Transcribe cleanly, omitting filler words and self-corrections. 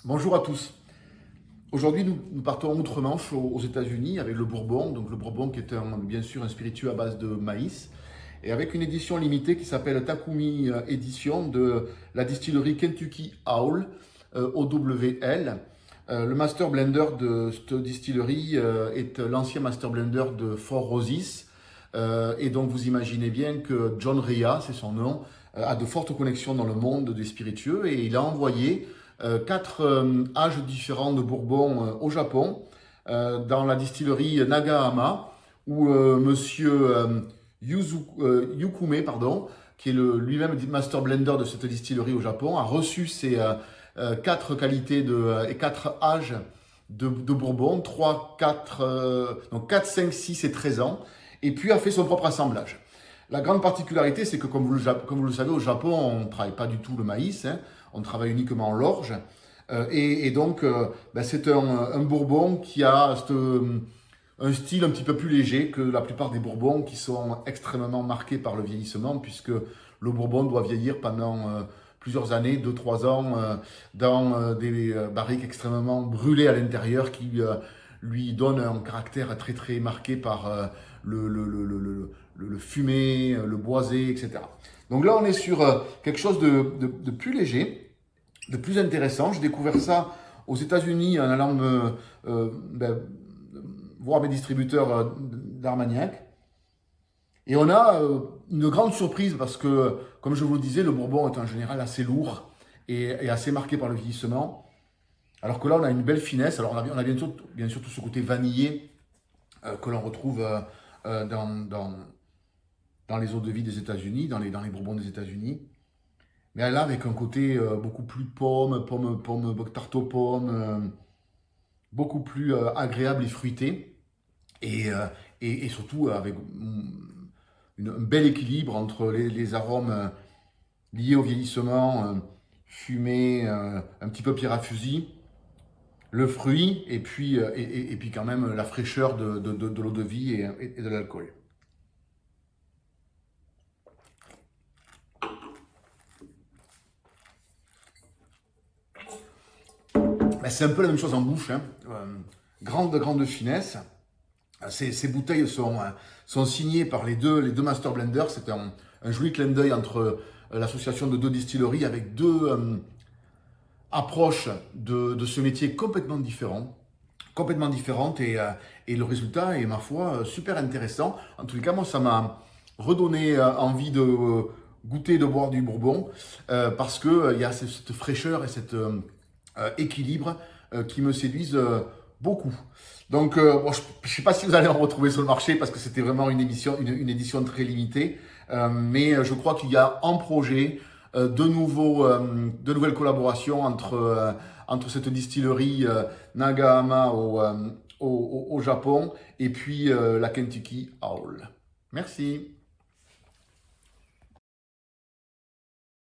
Bonjour à tous. Aujourd'hui, nous partons outre-Manche aux États-Unis avec le Bourbon. Donc le Bourbon qui est bien sûr un spiritueux à base de maïs et avec une édition limitée qui s'appelle Takumi Édition de la distillerie Kentucky Owl, OWL. Le master blender de cette distillerie est l'ancien master blender de Four Roses. Et donc vous imaginez bien que John Rea, c'est son nom, a de fortes connexions dans le monde des spiritueux et il a envoyé quatre âges différents de Bourbon au Japon, dans la distillerie Nagahama, où monsieur Yukume, pardon, qui est lui-même master blender de cette distillerie au Japon, a reçu ces quatre qualités et quatre âges de Bourbon, 3, 4, donc 4, 5, 6 et 13 ans, et puis a fait son propre assemblage. La grande particularité, c'est que comme vous le savez, au Japon, on ne travaille pas du tout le maïs, hein, on travaille uniquement l'orge. Et donc, c'est un bourbon qui a un style un petit peu plus léger que la plupart des bourbons qui sont extrêmement marqués par le vieillissement, puisque le bourbon doit vieillir pendant plusieurs années, 2-3 ans, dans des barriques extrêmement brûlées à l'intérieur qui lui donnent un caractère très très marqué par le fumé, le boisé, etc. Donc là, on est sur quelque chose de plus léger, de plus intéressant. J'ai découvert ça aux États-Unis en allant voir mes distributeurs d'Armagnac. Et on a une grande surprise parce que, comme je vous le disais, le Bourbon est en général assez lourd et assez marqué par le vieillissement. Alors que là, on a une belle finesse. Alors, on a bien sûr tout ce côté vanillé que l'on retrouve dans les eaux de vie des États-Unis, dans les Bourbons des États-Unis. Mais là, avec un côté beaucoup plus pomme, tarte aux pommes, beaucoup plus agréable et fruité. Et surtout avec un bel équilibre entre les arômes liés au vieillissement, fumé, un petit peu pierre à fusil, le fruit, et puis quand même la fraîcheur de l'eau de vie et de l'alcool. C'est un peu la même chose en bouche, hein. Grande finesse. Ces bouteilles sont signées par les deux master blenders. C'est un joli clin d'œil entre l'association de deux distilleries avec deux approches de ce métier complètement différentes et le résultat est, ma foi, super intéressant. En tout cas, moi, ça m'a redonné envie de goûter, de boire du bourbon parce qu'il y a cette fraîcheur et cet équilibre qui me séduisent beaucoup. Donc, bon, je ne sais pas si vous allez en retrouver sur le marché parce que c'était vraiment une édition très limitée. Mais je crois qu'il y a en projet de nouvelles collaborations entre cette distillerie Nagahama au Japon et puis la Kentucky Owl. Merci.